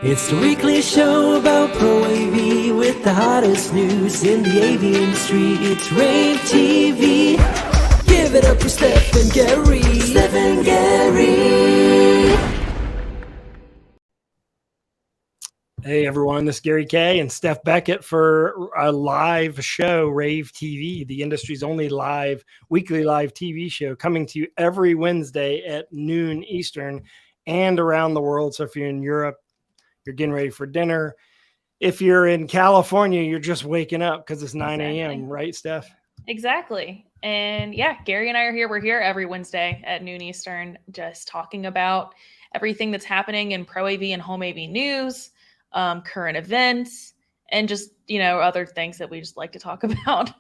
It's the weekly show about Pro AV with the hottest news in the AV industry. It's rAVe TV. Give it up for Steph and Gary. Steph and Gary. Hey everyone, this is Gary Kay and Steph Beckett for a live show, rAVe TV, the industry's only weekly live TV show, coming to you every Wednesday at noon Eastern and around the world. So if you're in Europe, you're getting ready for dinner. If you're in California, you're just waking up because it's 9 a.m., right, Steph? Exactly. And yeah, Gary and I are here. We're here every Wednesday at noon Eastern, just talking about everything that's happening in Pro AV and Home AV news, current events, and just, other things that we just like to talk about.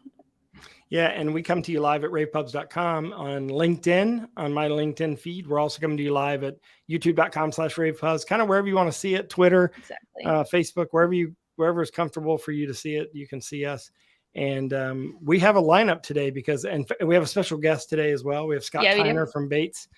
Yeah, and we come to you live at ravepubs.com on LinkedIn, on my LinkedIn feed. We're also coming to you live at youtube.com/ravepubs, kind of wherever you want to see it, Twitter, Exactly. Facebook, wherever is comfortable for you to see it, you can see us. And we have a lineup today and we have a special guest today as well. We have Scott Tyner from Bates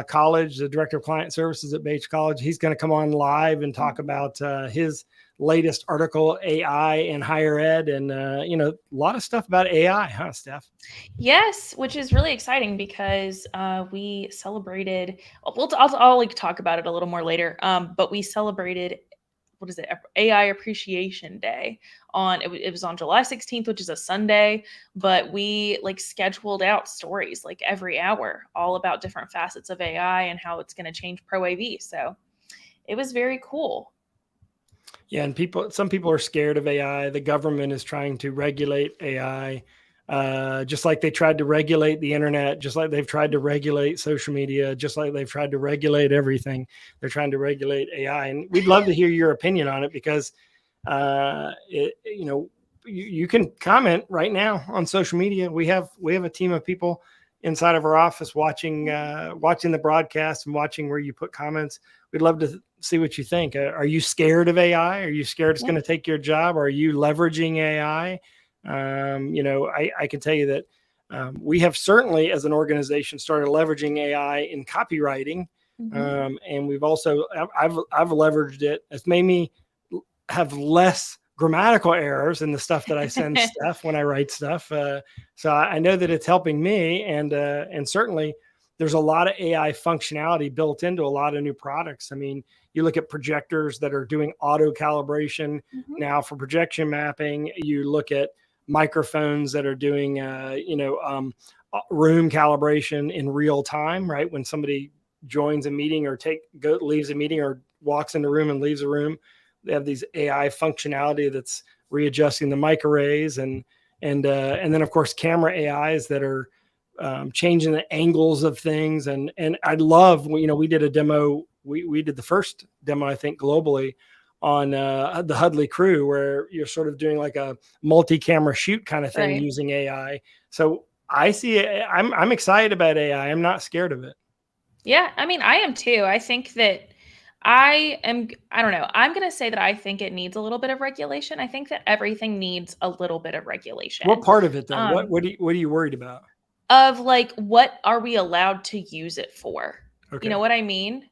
College, the Director of Client Services at Bates College. He's going to come on live and talk about his latest article, AI and higher ed, and a lot of stuff about AI, huh, Steph? Yes, which is really exciting because we celebrated. I'll talk about it a little more later. But we celebrated, AI Appreciation Day it was on July 16th, which is a Sunday, but we scheduled out stories every hour, all about different facets of AI and how it's going to change Pro AV. So it was very cool. Yeah, and some people are scared of AI. The government is trying to regulate AI, just like they tried to regulate the internet, just like they've tried to regulate social media, just like they've tried to regulate everything. They're trying to regulate AI, and we'd love to hear your opinion on it because, you can comment right now on social media. We have a team of people inside of our office watching the broadcast and watching where you put comments. We'd love to see what you think. Are you scared of AI? Are you scared it's going to take your job? Are you leveraging AI? I can tell you that we have certainly, as an organization, started leveraging AI in copywriting. Mm-hmm. And we've also, I've leveraged it. It's made me have less grammatical errors in the stuff that I send Steph when I write stuff. So I know that it's helping me, and certainly there's a lot of AI functionality built into a lot of new products. I mean, you look at projectors that are doing auto calibration now for projection mapping. You look at microphones that are doing, room calibration in real time, right? When somebody joins a meeting or leaves a meeting or walks in the room and leaves a room, they have these AI functionality that's readjusting the mic arrays and then of course camera AIs that are changing the angles of things. And I love, we did a demo. We did the first demo, I think, globally on the Hudley crew, where you're sort of doing like a multi-camera shoot kind of thing using AI. So I see it. I'm excited about AI. I'm not scared of it. Yeah, I mean, I am too. I think that I don't know. I'm going to say that I think it needs a little bit of regulation. I think that everything needs a little bit of regulation. What part of it though? What are you worried about? Of what are we allowed to use it for? Okay. You know what I mean?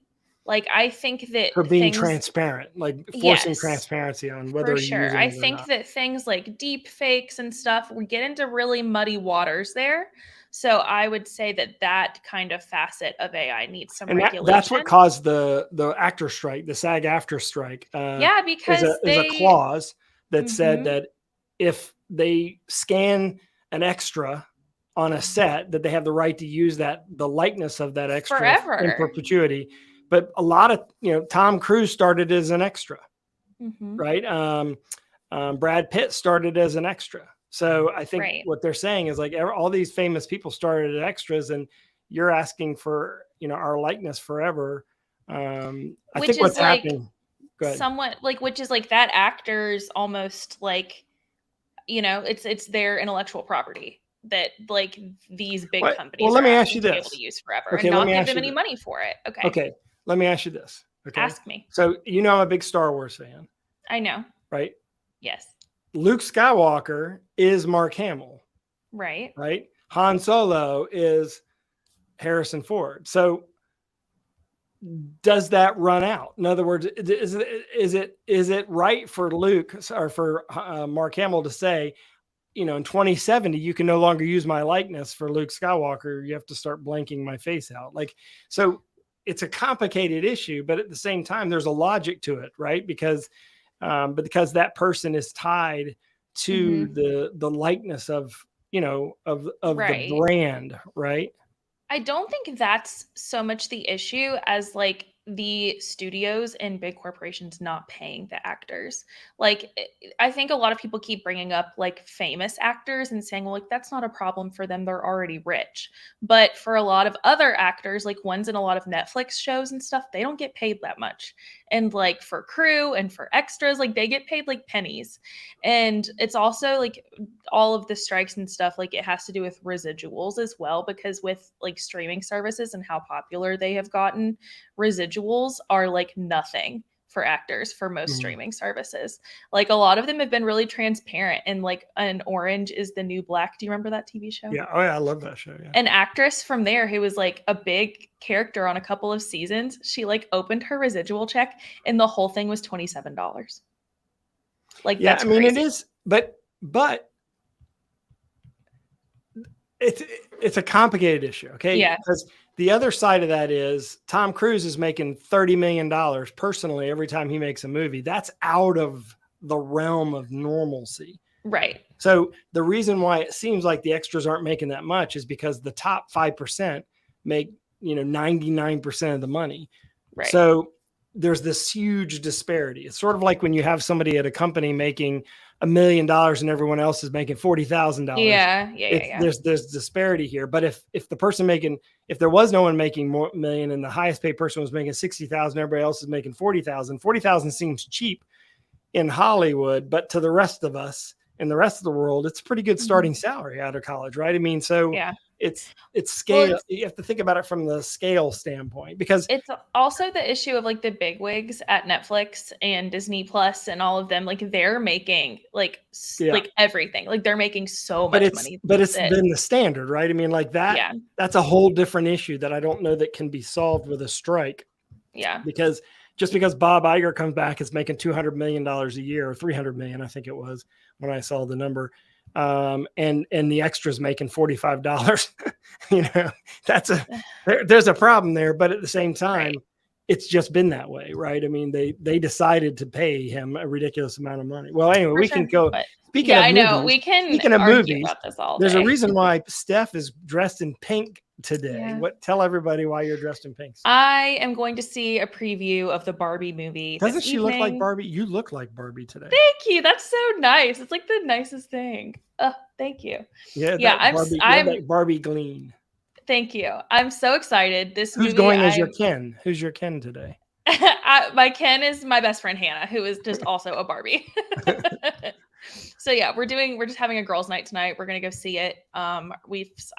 I think that for being transparent, forcing transparency on whether for sure. I think that things like deep fakes and stuff, we get into really muddy waters there. So I would say that kind of facet of AI needs some regulation. That's what caused the actor strike, the SAG-AFTRA strike. Because there's a clause that said that if they scan an extra on a set, that they have the right to use the likeness of that extra forever in perpetuity. But a lot of, Tom Cruise started as an extra, right? Brad Pitt started as an extra. So I think what they're saying is all these famous people started as extras, and you're asking for, our likeness forever. I think what's happening, somewhat which is that actor's almost it's their intellectual property that these big companies let me ask you this. Able to use forever and not give them any money for it. Okay. Let me ask you this. Okay. Ask me. So, I'm a big Star Wars fan. I know. Right? Yes. Luke Skywalker is Mark Hamill. Right. Right. Han Solo is Harrison Ford. So does that run out? In other words, is it right for Luke or for Mark Hamill to say, in 2070, you can no longer use my likeness for Luke Skywalker. You have to start blanking my face out. So it's a complicated issue, but at the same time, there's a logic to it, right? Because that person is tied to the likeness of Right. the brand, right? I don't think that's so much the issue as like the studios and big corporations not paying the actors. I think a lot of people keep bringing up like famous actors and saying, well, like that's not a problem for them. They're already rich. But for a lot of other actors, like ones in a lot of Netflix shows and stuff, they don't get paid that much. And like for crew and for extras, like they get paid like pennies. And it's also like all of the strikes and stuff, like it has to do with residuals as well, because with like streaming services and how popular they have gotten, residuals are like nothing for actors for most streaming services. Like a lot of them have been really transparent, and like an Orange is the New Black. Do you remember that TV show? Yeah. Oh yeah, I love that show. Yeah. An actress from there who was like a big character on a couple of seasons, she like opened her residual check and the whole thing was $27. Like yeah, that's I mean crazy. it is, but it's a complicated issue, okay? Yeah. Because the other side of that is Tom Cruise is making $30 million personally every time he makes a movie. That's out of the realm of normalcy. Right. So the reason why it seems like the extras aren't making that much is because the top 5% make 99% of the money. Right. So there's this huge disparity. It's sort of like when you have somebody at a company making $1 million and everyone else is making $40,000. Yeah. There's disparity here. But if the person if there was no one making more million and the highest paid person was making 60,000, everybody else is making 40,000. 40,000 seems cheap in Hollywood, but to the rest of us in the rest of the world, it's a pretty good starting salary out of college, right? I mean, so yeah. It's scale. Well, you have to think about it from the scale standpoint, because it's also the issue of like the big wigs at Netflix and Disney Plus and all of them. Like they're making like everything. Like they're making so much money. But it's been the standard, right? I mean, like that. Yeah. That's a whole different issue that I don't know that can be solved with a strike. Yeah. Because just because Bob Iger comes back is making $200 million a year, or $300 million, I think it was when I saw the number. And the extras making $45, there's a problem there, but at the same time, it's just been that way. Right. I mean, they decided to pay him a ridiculous amount of money. Well, anyway, can go. Speaking of movies, we can speaking of movies, about this all day. There's a reason why Steph is dressed in pink today. Yeah. Tell everybody why you're dressed in pink. I am going to see a preview of the Barbie movie. Doesn't she look like Barbie? You look like Barbie today. Thank you. That's so nice. It's like the nicest thing. Thank you. Yeah. I'm Barbie gleam. Thank you. I'm so excited. Who's movie, going as your Ken? Who's your Ken today? My Ken is my best friend Hannah, who is just also a Barbie. So yeah, we're just having a girls' night tonight. We're gonna go see it. I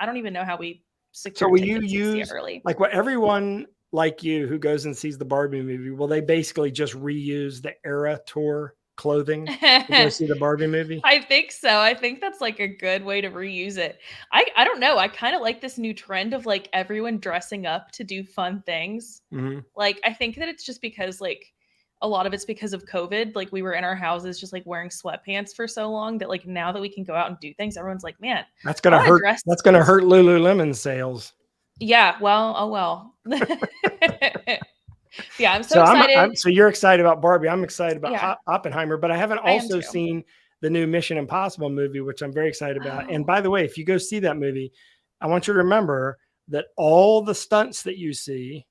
don't even know how we secured. So will you use early? Like what everyone like you who goes and sees the Barbie movie? Will they basically just reuse the Era Tour clothing to go see the Barbie movie? I think so. I think that's like a good way to reuse it. I don't know. I kind of like this new trend of like everyone dressing up to do fun things. Mm-hmm. Like I think that it's just because like a lot of it's because of COVID. Like we were in our houses just like wearing sweatpants for so long that like now that we can go out and do things, everyone's like, man, that's gonna hurt. That's gonna hurt Lululemon sales. Yeah. Well. Oh well. Yeah, I'm so excited. So you're excited about Barbie. I'm excited about Oppenheimer, but I haven't also seen the new Mission Impossible movie, which I'm very excited about. Oh. And by the way, if you go see that movie, I want you to remember that all the stunts that you see,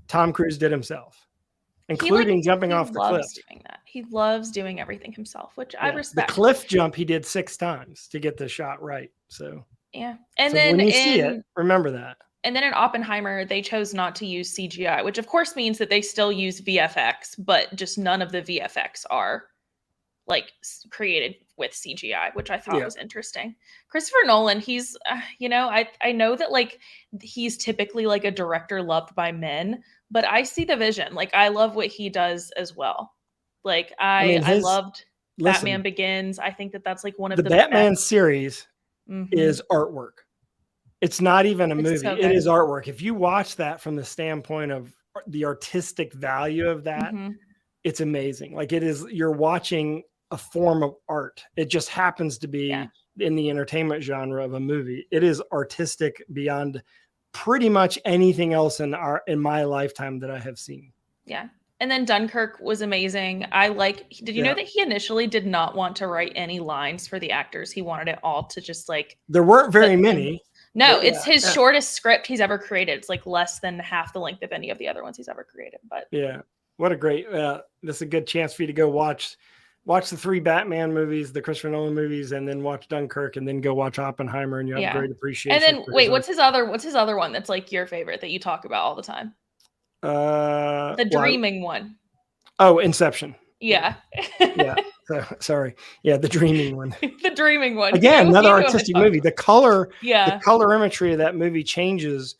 Tom Cruise did himself, including jumping off the cliff. Doing that. He loves doing everything himself, which I respect. The cliff jump he did 6 times to get the shot right. So yeah, and then when you see it, remember that. And then in Oppenheimer, they chose not to use CGI, which of course means that they still use VFX, but just none of the VFX are like created with CGI, which I thought was interesting. Christopher Nolan, he's, I know that like he's typically like a director loved by men, but I see the vision. Like I love what he does as well. Like I loved Batman Begins. I think that that's like one of the Batman best. Series is artwork. It's not even a movie. So it is artwork. If you watch that from the standpoint of the artistic value of that, Mhm. it's amazing. Like you're watching a form of art. It just happens to be in the entertainment genre of a movie. It is artistic beyond pretty much anything else in my lifetime that I have seen. Yeah. And then Dunkirk was amazing. Did you know that he initially did not want to write any lines for the actors? He wanted it all to just like, there weren't very many. No, it's his shortest script he's ever created. It's like less than half the length of any of the other ones he's ever created. But yeah, what a great, this is a good chance for you to go watch the 3 Batman movies, the Christopher Nolan movies, and then watch Dunkirk, and then go watch Oppenheimer, and you have great appreciation. And then wait, what's his other one that's like your favorite that you talk about all the time? The dreaming one. Oh, Inception. Yeah. Yeah. Sorry. Yeah, the dreaming one. The dreaming one. Again, another artistic movie. The color imagery of that movie changes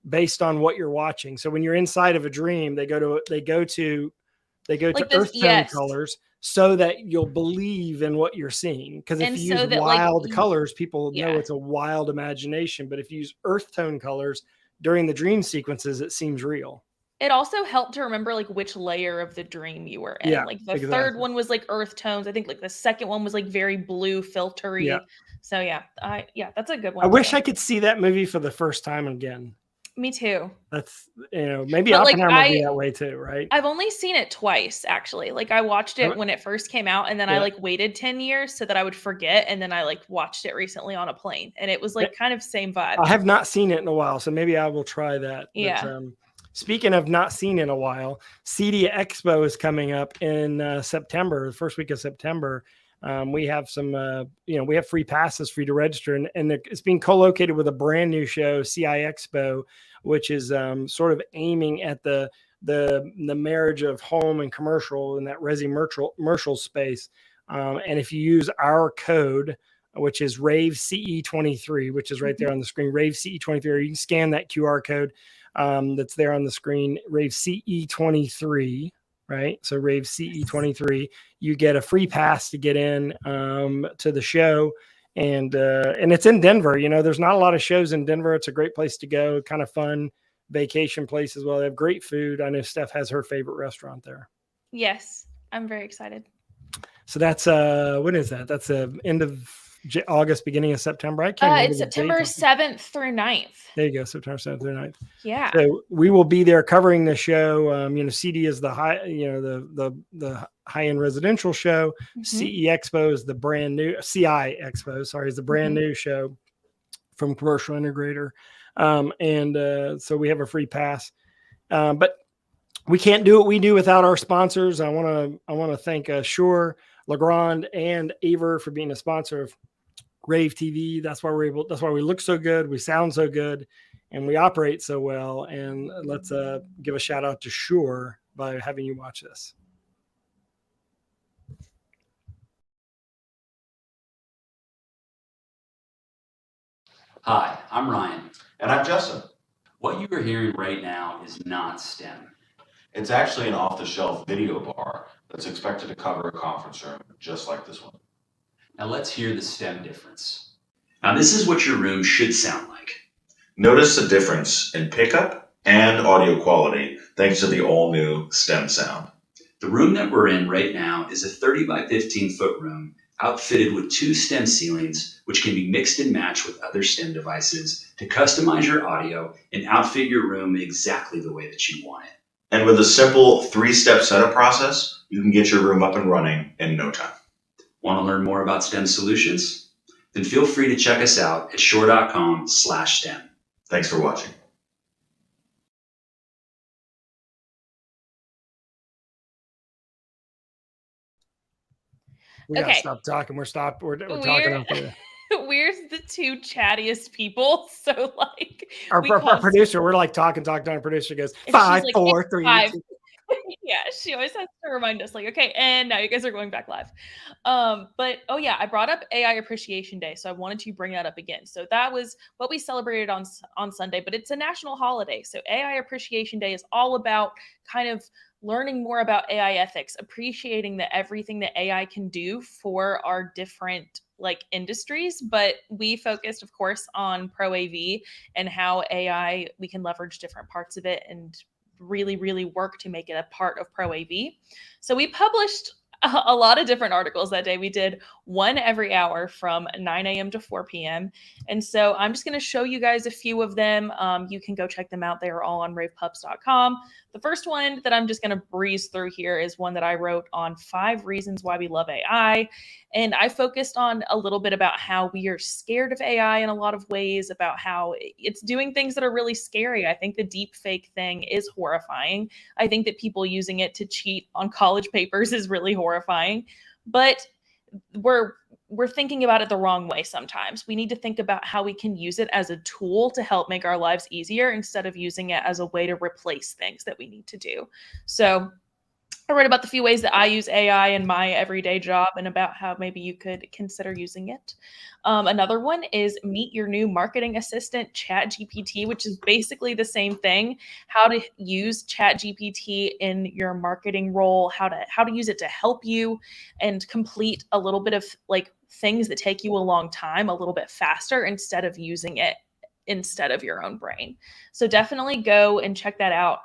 based on what you're watching. So when you're inside of a dream, they go to earth tone colors so that you'll believe in what you're seeing. Because if you use wild colors, people know it's a wild imagination. But if you use earth tone colors during the dream sequences, it seems real. It also helped to remember like which layer of the dream you were in. Yeah, like the third one was like earth tones. I think like the second one was like very blue filtery. Yeah. So that's a good one. I wish I could see that movie for the first time again. Me too. That's, maybe Oppenheimer will be that way too, right? I've only seen it twice, actually. Like I watched it when it first came out, and then I like waited 10 years so that I would forget, and then I like watched it recently on a plane, and it was like kind of same vibe. I have not seen it in a while, so maybe I will try that. Yeah. But, speaking of not seen in a while, CEDIA Expo is coming up in September, the first week of September. We have some, we have free passes for you to register, and it's being co-located with a brand new show, CI Expo, which is sort of aiming at the marriage of home and commercial in that resi-commercial space. And if you use our code, which is rAVE CE23, which is right there on the screen, rAVE CE23, or you can scan that QR code that's there on the screen, rAVE CE23. Right. So rAVE CE23, you get a free pass to get in to the show. And it's in Denver. There's not a lot of shows in Denver. It's a great place to go. Kind of fun vacation place as well. They have great food. I know Steph has her favorite restaurant there. Yes. I'm very excited. So that's when is that? That's the end of August, beginning of September. I can't remember. It's September 7th through 9th. There you go, September 7th through 9th. Yeah. So we will be there covering the show. CD is the high, the high-end residential show. CE Expo is the brand new CI Expo. Sorry, is the brand new show from Commercial Integrator. So we have a free pass, but we can't do what we do without our sponsors. I want to thank Shure, Legrand, and Aver for being a sponsor of rAVe TV. That's why we look so good, we sound so good, and we operate so well. And let's give a shout out to Shure by having you watch this. Hi, I'm Ryan. And I'm Justin. What you are hearing right now is not STEM. It's actually an off-the-shelf video bar that's expected to cover a conference room just like this one. Now let's hear the STEM difference. Now this is what your room should sound like. Notice the difference in pickup and audio quality thanks to the all-new STEM sound. The room that we're in right now is a 30 by 15 foot room outfitted with 2 STEM ceilings, which can be mixed and matched with other STEM devices to customize your audio and outfit your room exactly the way that you want it. And with a simple 3-step setup process, you can get your room up and running in no time. Want to learn more about STEM solutions? Then feel free to check us out at shore.com/STEM. Thanks for watching. We gotta stop talking. We're talking up there. We're the 2 chattiest people. So like our producer, we're like talking. Our producer goes 5, 4, 3, 2. Yeah, she always has to remind us, like, okay, and now you guys are going back live. But I brought up AI Appreciation Day, so I wanted to bring that up again. So that was what we celebrated on Sunday, but it's a national holiday. So AI Appreciation Day is all about kind of learning more about AI ethics, appreciating everything that AI can do for our different like industries. But we focused, of course, on Pro AV and how AI, we can leverage different parts of it and really, really work to make it a part of rAVe. So we published a lot of different articles that day. We did one every hour from 9 a.m. to 4 p.m. And so I'm just going to show you guys a few of them. You can go check them out. They are all on ravepubs.com. The first one that I'm just going to breeze through here is one that I wrote on 5 reasons why we love AI. And I focused on a little bit about how we are scared of AI in a lot of ways, about how it's doing things that are really scary. I think the deep fake thing is horrifying. I think that people using it to cheat on college papers is really horrifying. But we're thinking about it the wrong way sometimes. We need to think about how we can use it as a tool to help make our lives easier instead of using it as a way to replace things that we need to do. So I wrote about the few ways that I use AI in my everyday job and about how maybe you could consider using it. Another one is meet your new marketing assistant, ChatGPT, which is basically the same thing. How to use ChatGPT in your marketing role, how to use it to help you and complete a little bit of like things that take you a long time a little bit faster instead of using it instead of your own brain. So definitely go and check that out.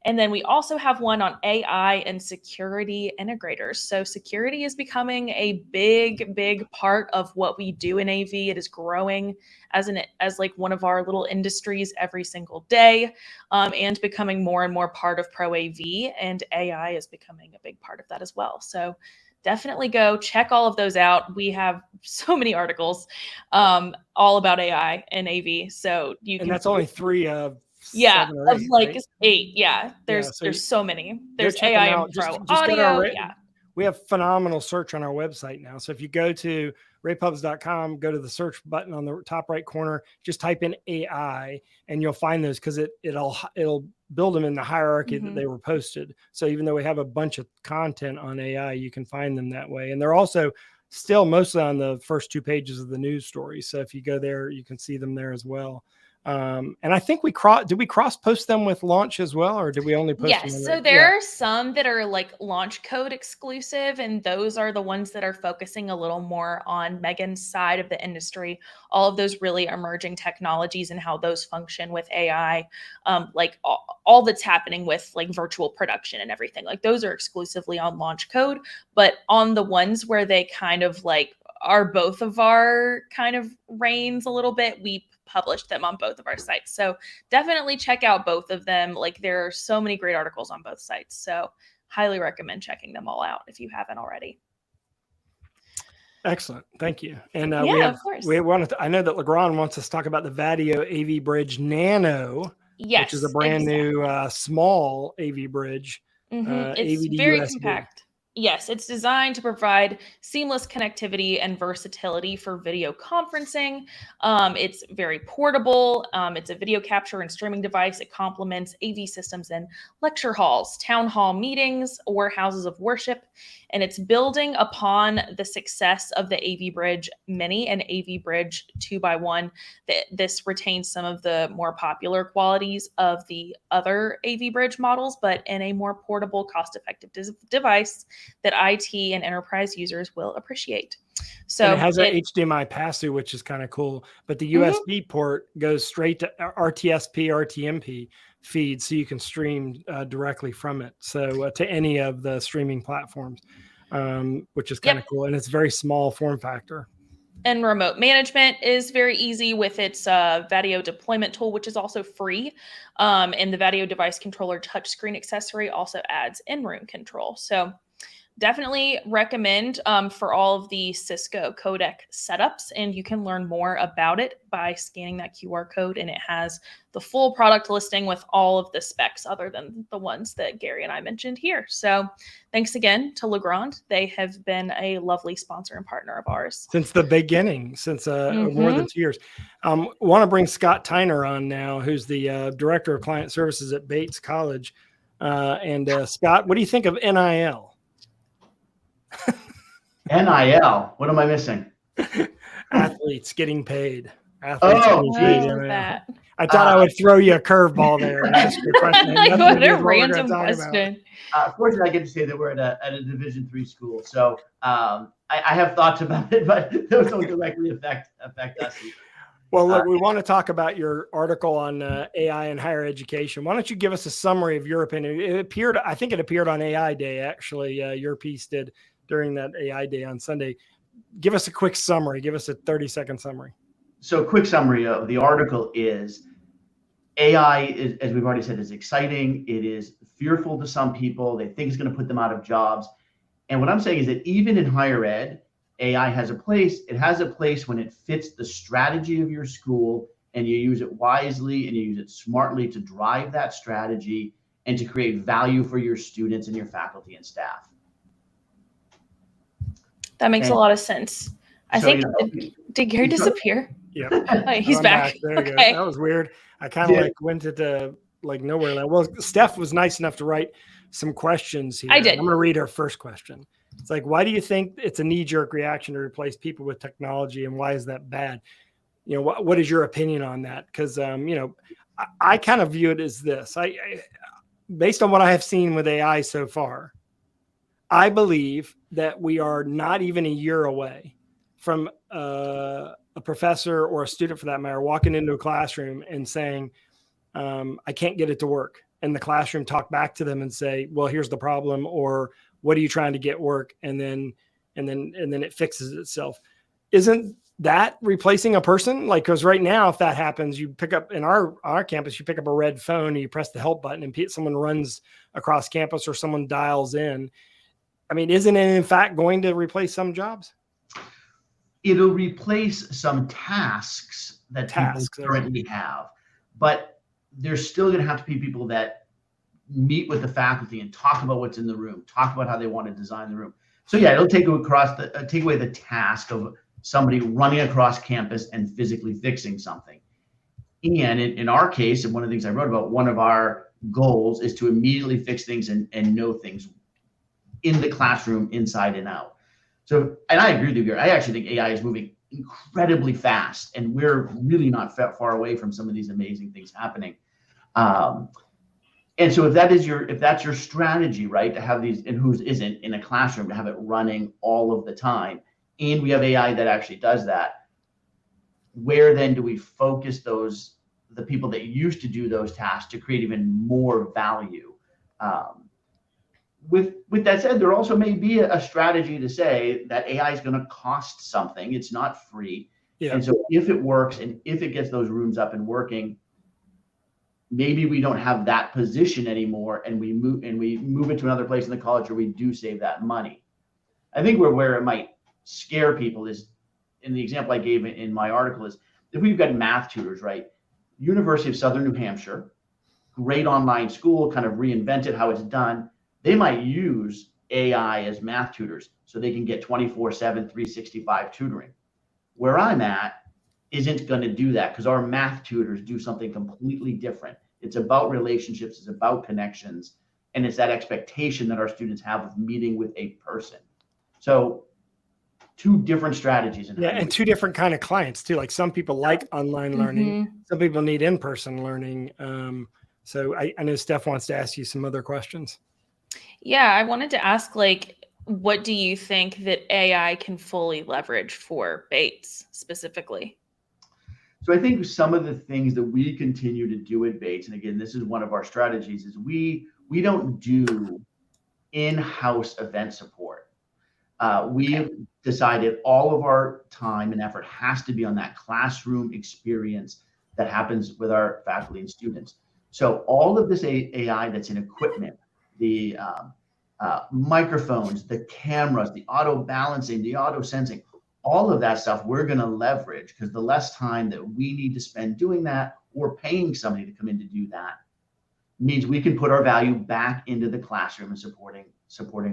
And then we also have one on AI and security integrators. So security is becoming a big, big part of what we do in AV. It is growing as like one of our little industries every single day, and becoming more and more part of rAVe. And AI is becoming a big part of that as well. So definitely go check all of those out. We have so many articles all about AI and AV. So you can. And that's only 3 of Yeah, 7 or 8, of like right? 8. Yeah, there's so so many. Go There's check them AI out. and pro Just go to audio. our Yeah. we have phenomenal search on our website now. So if you go to ravepubs.com, go to the search button on the top right corner, just type in AI and you'll find those because it'll build them in the hierarchy that they were posted. So even though we have a bunch of content on AI, you can find them that way. And they're also still mostly on the first 2 pages of the news story. So if you go there, you can see them there as well. And I think did we cross post them with launch as well, or did we only post them? Yes, so there are some that are like launch code exclusive, and those are the ones that are focusing a little more on Megan's side of the industry, all of those really emerging technologies and how those function with AI, like all that's happening with like virtual production and everything. Like those are exclusively on launch code, but on the ones where they kind of like are both of our kind of reigns a little bit, we published them on both of our sites. So definitely check out both of them. Like there are so many great articles on both sites. So highly recommend checking them all out if you haven't already. Excellent. Thank you. And of course. I know that Legrand wants us to talk about the Vadio AV Bridge Nano, Yes, which is a brand new small AV bridge. It's AV very USB. compact. Yes, it's designed to provide seamless connectivity and versatility for video conferencing. It's very portable. It's a video capture and streaming device. It complements AV systems in lecture halls, town hall meetings, or houses of worship. And it's building upon the success of the AV Bridge Mini and AV Bridge 2x1. This retains some of the more popular qualities of the other AV Bridge models, but in a more portable, cost-effective device that IT and enterprise users will appreciate. So and it has an HDMI pass-through, which is kind of cool. But the USB port goes straight to RTSP, RTMP feed, so you can stream directly from it. So to any of the streaming platforms, which is kind of cool. And it's very small form factor. And remote management is very easy with its Vadio deployment tool, which is also free. And the Vadio device controller touchscreen accessory also adds in-room control. So definitely recommend for all of the Cisco codec setups, and you can learn more about it by scanning that QR code, and it has the full product listing with all of the specs other than the ones that Gary and I mentioned here. So thanks again to Legrand. They have been a lovely sponsor and partner of ours. Since the beginning, since more than 2 years. Want to bring Scott Tyner on now, who's the Director of Client Services at Bates College. And Scott, what do you think of NIL? NIL. What am I missing? Athletes getting paid. That. I thought I would throw you a curveball there and ask you a question. What a random question. Fortunately, I get to say that we're at a Division III school, so I have thoughts about it, but those don't directly affect us. Well, look, we want to talk about your article on AI in higher education. Why don't you give us a summary of your opinion? It appeared, I think it appeared on AI Day, actually. Your piece did during that AI Day on Sunday. Give us a quick summary. Give us a 30-second summary. So a quick summary of the article is AI, is, as we've already said, is exciting. It is fearful to some people. They think it's going to put them out of jobs. And what I'm saying is that even in higher ed, AI has a place. It has a place when it fits the strategy of your school and you use it wisely and you use it smartly to drive that strategy and to create value for your students and your faculty and staff. That makes a lot of sense. I think, did Gary disappear? Yeah. Oh, he's back. There you Okay. go. That was weird. I kind of like went into like nowhere. Well, Steph was nice enough to write some questions here. I did. I'm going to read her first question. It's like, why do you think it's a knee-jerk reaction to replace people with technology, and why is that bad? You know, what is your opinion on that? Because you know, I kind of view it as this. I based on what I have seen with AI so far, I believe that we are not even a year away from a professor or a student, for that matter, walking into a classroom and saying, I can't get it to work. And the classroom talk back to them and say, well, here's the problem, or what are you trying to get work? And then it fixes itself. Isn't that replacing a person? Like, because right now, if that happens, you pick up in our campus, you pick up a red phone and you press the help button and someone runs across campus or someone dials in. I mean, isn't it in fact going to replace some jobs? It'll replace some tasks that people currently have, but there's still going to have to be people that meet with the faculty and talk about what's in the room, talk about how they want to design the room. So yeah, it'll take away the task of somebody running across campus and physically fixing something. And in our case, and one of the things I wrote about, one of our goals is to immediately fix things and know things in the classroom, inside and out. So, and I agree with you, Gary. I actually think AI is moving incredibly fast, and we're really not far away from some of these amazing things happening. And so if that's your strategy, right, to have these, and whose isn't, in a classroom, to have it running all of the time, and we have AI that actually does that, where then do we focus the people that used to do those tasks to create even more value? With that said, there also may be a strategy to say that AI is going to cost something. It's not free. Yeah. And so if it works and if it gets those rooms up and working, maybe we don't have that position anymore, and we move it to another place in the college where we do save that money. I think where it might scare people is, in the example I gave in my article, is if we've got math tutors, right? University of Southern New Hampshire, great online school, kind of reinvented how it's done. They might use AI as math tutors so they can get 24/7, 365 tutoring. Where I'm at isn't going to do that, because our math tutors do something completely different. It's about relationships, it's about connections, and it's that expectation that our students have of meeting with a person. So two different strategies. And two different kind of clients too. Like some people like online learning, some people need in-person learning. So I know Steph wants to ask you some other questions. Yeah, I wanted to ask, like, what do you think that AI can fully leverage for Bates specifically? So I think some of the things that we continue to do at Bates, and again, this is one of our strategies, is we don't do in-house event support. We decided all of our time and effort has to be on that classroom experience that happens with our faculty and students. So all of this AI that's in equipment, the microphones, the cameras, the auto balancing, the auto sensing, all of that stuff we're going to leverage, because the less time that we need to spend doing that or paying somebody to come in to do that means we can put our value back into the classroom and supporting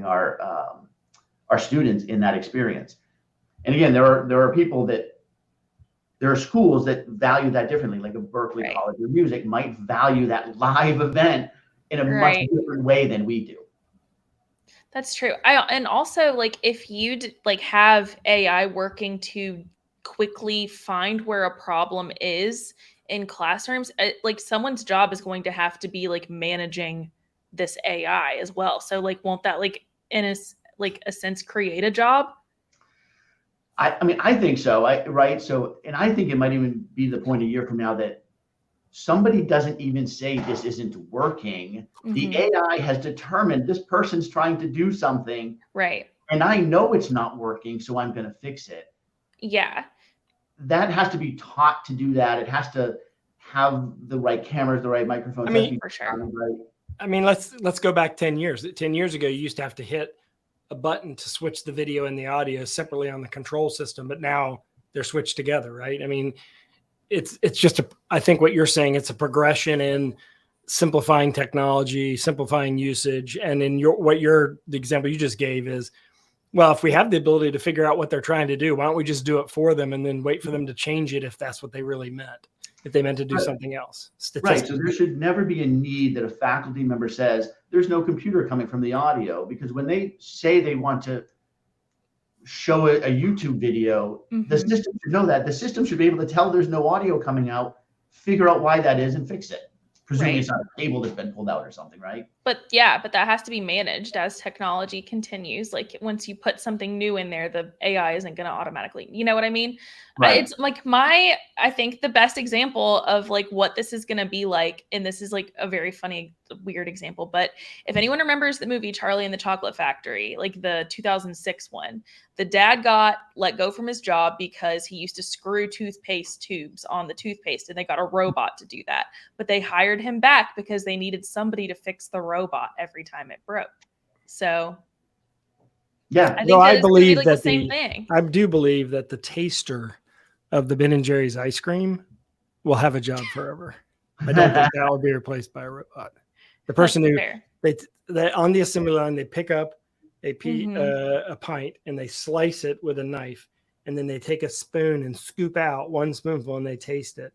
our students in that experience. And again, there are schools that value that differently, like a Berkeley College of Music might value that live event in a much different way than we do. That's true. And also, like, if you'd have AI working to quickly find where a problem is in classrooms, like someone's job is going to have to be like managing this AI as well. So like, won't that in a sense create a job? I mean, I think so. Right. So, and I think it might even be the point a year from now that somebody doesn't even say this isn't working. The AI has determined this person's trying to do something. Right. And I know it's not working, so I'm going to fix it. Yeah. That has to be taught to do that. It has to have the right cameras, the right microphones. I mean, for sure. Right. I mean, let's go back 10 years. 10 years ago, you used to have to hit a button to switch the video and the audio separately on the control system, but now they're switched together, right? I mean, it's just I think what you're saying, it's a progression in simplifying technology, simplifying usage. And in the example you just gave is, well, if we have the ability to figure out what they're trying to do, why don't we just do it for them and then wait for them to change it if that's what they really meant, if they meant to do something else. Right. So there should never be a need that a faculty member says, there's no computer coming from the audio, because when they say they want to show a YouTube video, the system should know that. The system should be able to tell there's no audio coming out, figure out why that is, and fix it. Presumably it's not a cable that's been pulled out or something, right? But that has to be managed as technology continues. Like once you put something new in there, the AI isn't going to automatically, you know what I mean? Right. It's like I think the best example of like what this is going to be like, and this is like a very funny, weird example, but if anyone remembers the movie Charlie and the Chocolate Factory, like the 2006 one, the dad got let go from his job because he used to screw toothpaste tubes on the toothpaste, and they got a robot to do that. But they hired him back because they needed somebody to fix the robot every time it broke. So yeah, I think I believe like that the same thing. I do believe that the taster of the Ben and Jerry's ice cream will have a job forever. I don't think that will be replaced by a robot. The person who they on the assembly line, they pick up a pint and they slice it with a knife, and then they take a spoon and scoop out one spoonful and they taste it,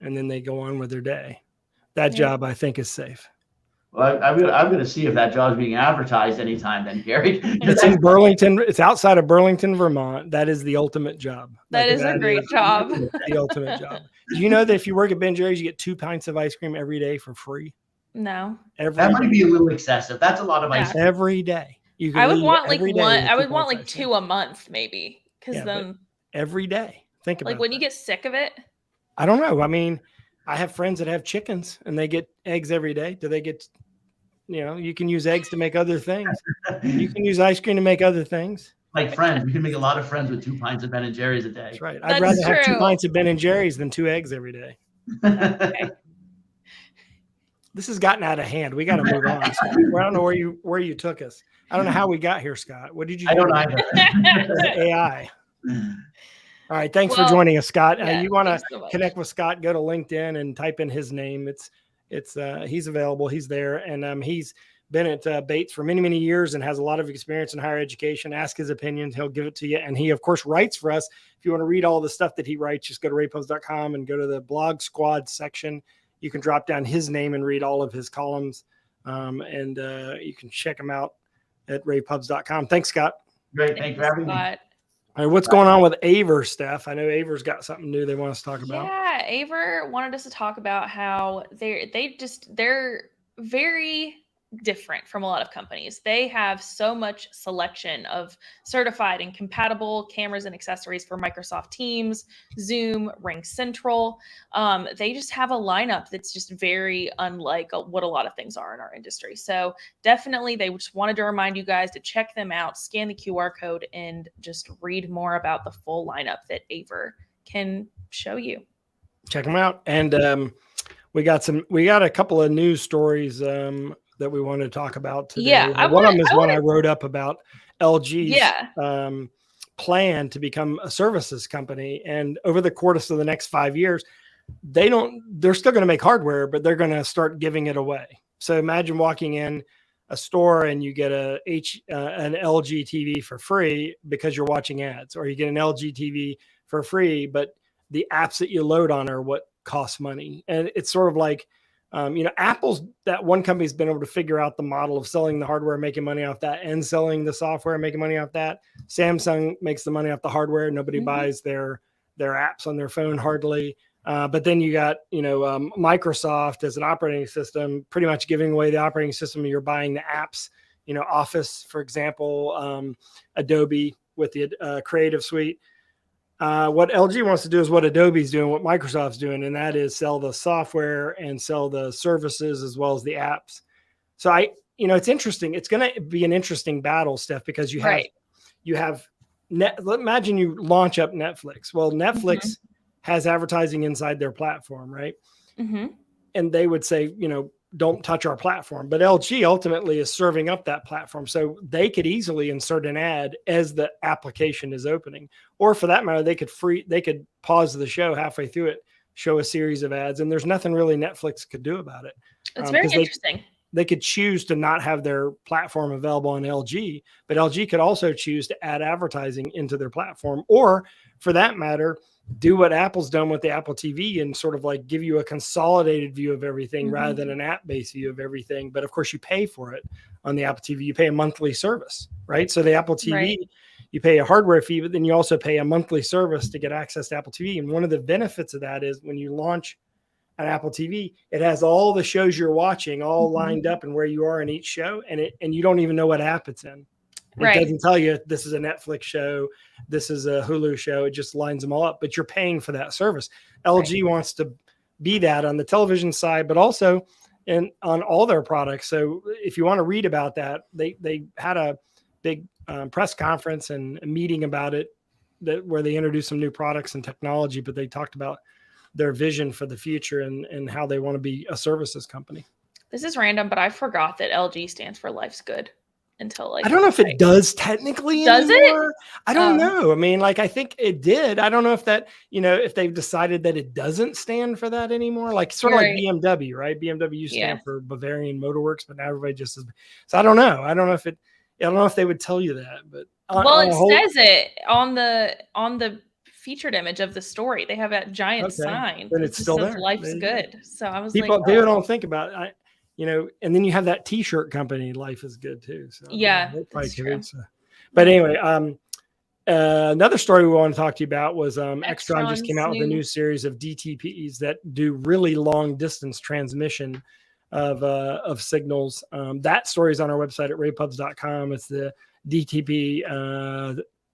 and then they go on with their day. That job, I think, is safe. Well, I'm going to see if that job is being advertised anytime then, Gary. It's in Burlington. It's outside of Burlington, Vermont. That is the ultimate job. That is a great job. The ultimate job. Do you know that if you work at Ben Jerry's, you get 2 pints of ice cream every day for free? No. That might be a little excessive. That's a lot of ice cream. Every day. I would want like one. I would want like 2 a month, maybe, because then every day. Think about like when you get sick of it. I don't know. I mean, I have friends that have chickens and they get eggs every day. Do they get? You can use eggs to make other things. You can use ice cream to make other things. Like friends, we can make a lot of friends with 2 pints of Ben and Jerry's a day. That's right. I'd rather have 2 pints of Ben and Jerry's than 2 eggs every day. Okay. This has gotten out of hand. We got to move on. Scott. I don't know where you took us. I don't know how we got here, Scott. What did you do? I don't either. AI. All right. Thanks for joining us, Scott. You want to so connect with Scott, go to LinkedIn and type in his name. He's available. He's there. And he's been at Bates for many, many years and has a lot of experience in higher education. Ask his opinions. He'll give it to you. And he, of course, writes for us. If you want to read all the stuff that he writes, just go to ravepubs.com and go to the blog squad section. You can drop down his name and read all of his columns. And you can check him out at ravepubs.com. Thanks, Scott. Great. Thanks for having me. All right, what's going on with AVER, Steph? I know AVER's got something new they want us to talk about. Yeah, AVER wanted us to talk about how they're very different from a lot of companies. They have so much selection of certified and compatible cameras and accessories for Microsoft Teams, Zoom, Ring Central. They just have a lineup that's just very unlike what a lot of things are in our industry. So definitely they just wanted to remind you guys to check them out, scan the QR code, and just read more about the full lineup that AVER can show you. Check them out. And we got a couple of news stories that we want to talk about today. Yeah, one of them is one I wrote up about LG's plan to become a services company. And over the course of the next 5 years, they're still going to make hardware, but they're going to start giving it away. So imagine walking in a store and you get an LG TV for free because you're watching ads, or you get an LG TV for free, but the apps that you load on are what costs money. And it's sort of like, Apple's that one company's been able to figure out the model of selling the hardware, making money off that, and selling the software, making money off that. Samsung makes the money off the hardware. Nobody buys their apps on their phone hardly. But then you got, Microsoft as an operating system, pretty much giving away the operating system. You're buying the apps, Office, for example, Adobe with the Creative Suite. What LG wants to do is what Adobe's doing, what Microsoft's doing, and that is sell the software and sell the services as well as the apps. So it's interesting. It's going to be an interesting battle, Steph, because you have imagine you launch up Netflix. Well, Netflix has advertising inside their platform, right? And they would say, don't touch our platform. But LG ultimately is serving up that platform. So they could easily insert an ad as the application is opening. Or for that matter, they could pause the show halfway through it, show a series of ads, and there's nothing really Netflix could do about it. It's very interesting. They could choose to not have their platform available on LG, but LG could also choose to add advertising into their platform, or for that matter, do what Apple's done with the Apple TV and sort of like give you a consolidated view of everything rather than an app-based view of everything. But of course, you pay for it on the Apple TV. You pay a monthly service, right? So the Apple TV, you pay a hardware fee, but then you also pay a monthly service to get access to Apple TV. And one of the benefits of that is when you launch an Apple TV, it has all the shows you're watching all lined up and where you are in each show, and you don't even know what app it's in. It doesn't tell you this is a Netflix show, this is a Hulu show. It just lines them all up, but you're paying for that service. LG wants to be that on the television side, but also on all their products. So if you want to read about that, they had a big press conference and a meeting about it where they introduced some new products and technology, but they talked about their vision for the future and how they want to be a services company. This is random, but I forgot that LG stands for Life's Good until I don't know if it does technically anymore. I don't know. I mean, I think it did. I don't know if that, if they've decided that it doesn't stand for that anymore, sort of like BMW, right? BMW used to stand for Bavarian Motor Works, but now everybody just says, so I don't know. I don't know if they would tell you that, but says it on the featured image of the story. They have that giant sign. But it's still there. Life's Good. So I was people don't think about it. And then you have that T-shirt company, Life is Good too. So that's true. But anyway, another story we want to talk to you about was Extron just came out with a new series of DTPs that do really long distance transmission of signals. That story is on our website at ravepubs.com. It's the DTP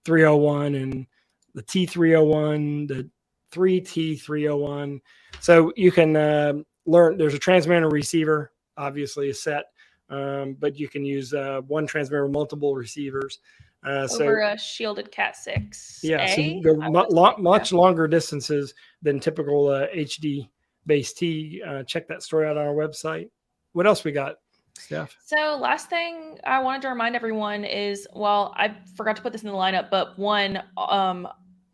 301 and the T301, the 3T301. So you can learn. There's a transmitter receiver, obviously a set, but you can use one transmitter with multiple receivers. Over a shielded Cat 6. Yeah, so you can go much longer distances than typical HD base T. Check that story out on our website. What else we got, Steph? So last thing I wanted to remind everyone is, I forgot to put this in the lineup, but one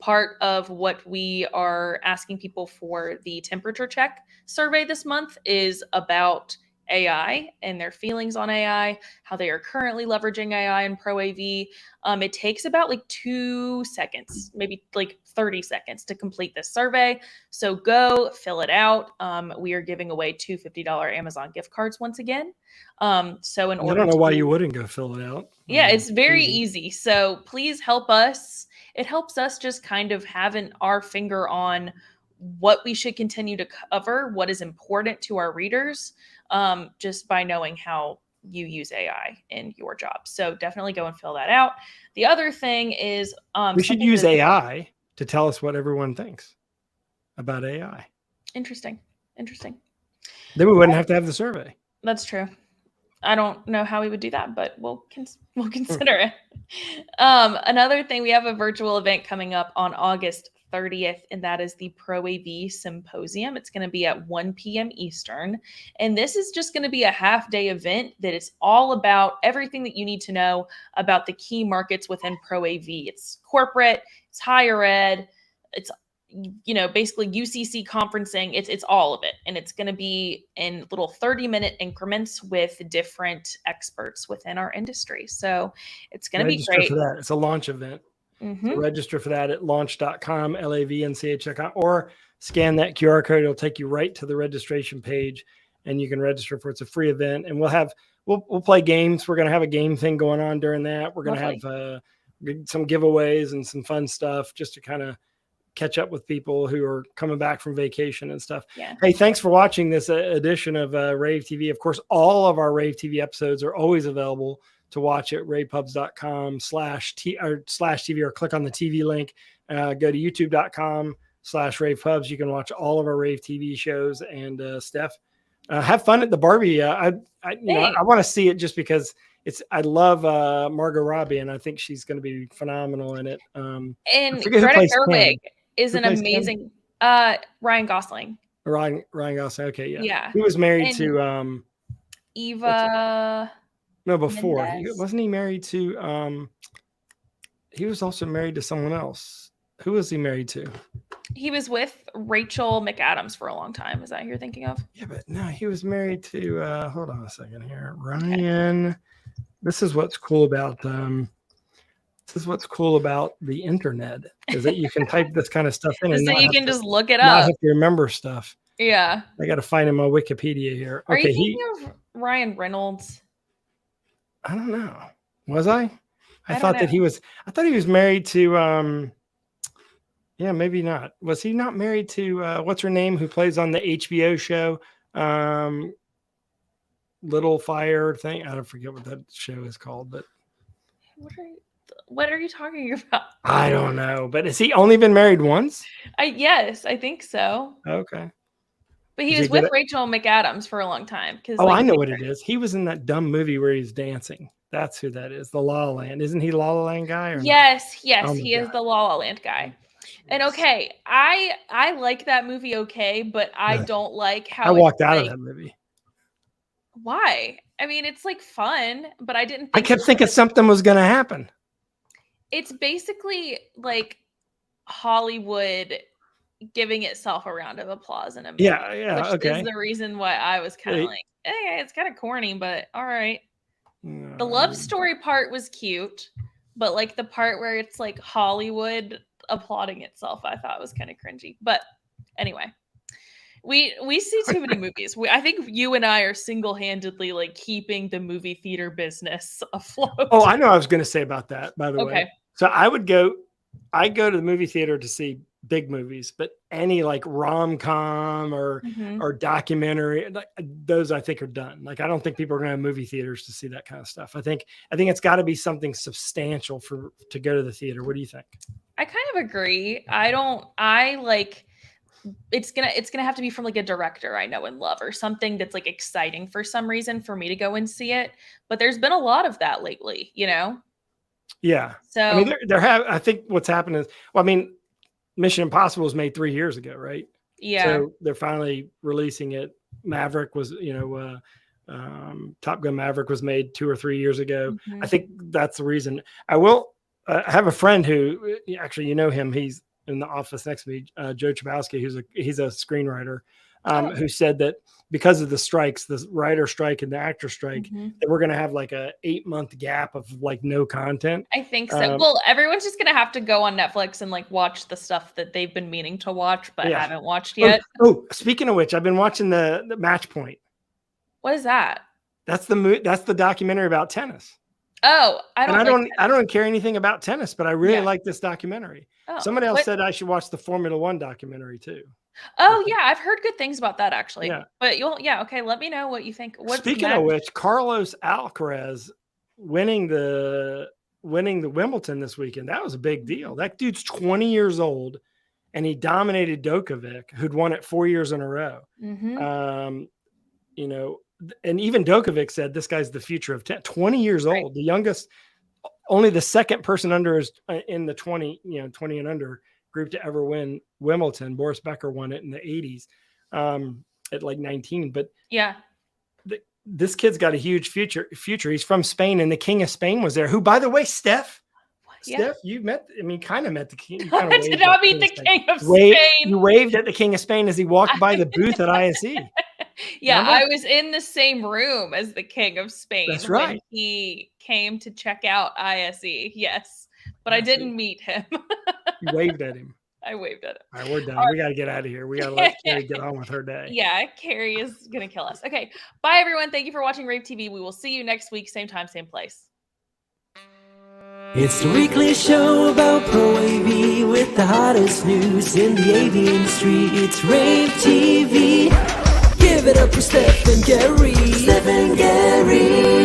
part of what we are asking people for the temperature check survey this month is about AI and their feelings on AI, how they are currently leveraging AI in ProAV. It takes about 2 seconds, maybe 30 seconds to complete this survey. So go fill it out. We are giving away 2 $50 Amazon gift cards once again. So in order, I don't know why you wouldn't go fill it out. Yeah, it's very easy. So please help us. It helps us just kind of having our finger on what we should continue to cover, what is important to our readers, just by knowing how you use AI in your job. So definitely go and fill that out. The other thing is we should use AI to tell us what everyone thinks about AI. Interesting. Then we wouldn't have to have the survey. That's true. I don't know how we would do that, but we'll consider it. Another thing, we have a virtual event coming up on August 30th, and that is the ProAV Symposium. It's going to be at 1 p.m. Eastern. And this is just going to be a half-day event that is all about everything that you need to know about the key markets within ProAV. It's corporate, it's higher ed, it's basically UCC conferencing. It's all of it. And it's going to be in little 30-minute increments with different experts within our industry. So it's going to be great. For that. It's a launch event. So register for that at launch.com, LAVNCH.com, or scan that QR code. It'll take you right to the registration page and you can register for it. It's a free event. And we'll play games. We're going to have a game thing going on during that. We're going to have some giveaways and some fun stuff just to kind of catch up with people who are coming back from vacation and stuff. Yeah. Hey, thanks for watching this edition of rAVe TV. Of course, all of our rAVe TV episodes are always available to watch at ravepubs.com/TV or click on the TV link Go to youtube.com/rAVe Pubs. You can watch all of our rAVe TV shows. And Steph, have fun at the Barbie. I want to see it just because I love Margot Robbie, and I think she's going to be phenomenal in it. And Greta Gerwig is an amazing Ryan Gosling. Ryan Gosling. Okay, yeah. Yeah. He was married to Eva. No, before. Mendes. Wasn't he married to he was also married to someone else. Who was he married to? He was with Rachel McAdams for a long time. Is that who you're thinking of? Yeah, but no, he was married to hold on a second here. Ryan. Okay. This is what's cool about the internet, is that you can type this kind of stuff in and so you can just look it not up. have to remember stuff. Yeah. I got to find him on Wikipedia here. Are you thinking of Ryan Reynolds? I don't know. Was I? I thought know. that he was. I thought he was married to. Yeah, maybe not. Was he not married to what's her name, who plays on the HBO show, Little Fire thing? I don't forget what that show is called, but. What are you talking about? I don't know, but has he only been married once? Yes, I think so. Okay. But he was with Rachel McAdams for a long time. I know what it is. He was in that dumb movie where he's dancing. That's who that is. The La La Land. Isn't he La La Land guy? Or yes, oh he is the La La Land guy. And okay, I like that movie okay, but I don't like how I walked out of that movie. Why? I mean, it's like fun, but I didn't think I kept thinking something was going to happen. It's basically like Hollywood giving itself a round of applause in a movie. Yeah, which is the reason why I was kind of like, hey, it's kind of corny, but all right. The love story part was cute, but like the part where it's like Hollywood applauding itself, I thought was kind of cringy. But anyway, we see too many movies. I think you and I are single-handedly like keeping the movie theater business afloat. Oh, I know what I was going to say about that, by the way. So I go to the movie theater to see big movies, but any like rom-com or documentary, like, those I think are done. Like, I don't think people are going to movie theaters to see that kind of stuff. I think it's got to be something substantial to go to the theater. What do you think? I kind of agree. It's gonna have to be from like a director I know and love, or something that's like exciting for some reason for me to go and see it. But there's been a lot of that lately, you know? Yeah. So I mean, I think what's happened is, Mission Impossible was made 3 years ago, right? Yeah. So they're finally releasing it. Maverick was, Top Gun Maverick was made 2 or 3 years ago. I think that's the reason. I will have a friend who, actually, you know him. He's in the office next to me, Joe Chabowski, he's a screenwriter, who said that because of the strikes, the writer strike and the actor strike, that we're going to have like a 8-month gap of like no content. I think so. Well, everyone's just going to have to go on Netflix and like watch the stuff that they've been meaning to watch, but haven't watched yet. Oh, speaking of which, I've been watching the Match Point. What is that? That's the documentary about tennis. Oh, I don't care anything about tennis, but I really like this documentary. Oh, somebody else said I should watch the Formula One documentary too. Oh yeah, I've heard good things about that actually. Yeah. But okay, let me know what you think. Speaking of which, Carlos Alcaraz winning the Wimbledon this weekend, that was a big deal. That dude's 20 years old and he dominated Djokovic, who'd won it 4 years in a row. And even Djokovic said this guy's the future of 20 years old, the youngest, only the second person in the 20 and under group to ever win Wimbledon. Boris Becker won it in the 80s at like 19. But this kid's got a huge future. He's from Spain, and the King of Spain was there, who, by the way, Steph, you kind of met the king. I did not meet the King of Spain. You waved at the King of Spain as he walked by the booth at ISE. Yeah, remember? I was in the same room as the King of Spain. That's right. When he came to check out ISE. Yes, but I didn't meet him. You waved at him. I waved at him. All right, we're done. We got to get out of here. We got to let Carrie get on with her day. Yeah, Carrie is going to kill us. Okay, bye everyone. Thank you for watching rAVe TV. We will see you next week, same time, same place. It's the weekly show about Pro AV with the hottest news in the AV industry. It's rAVe TV. Give it up for Steph and Gary. Steph and Gary.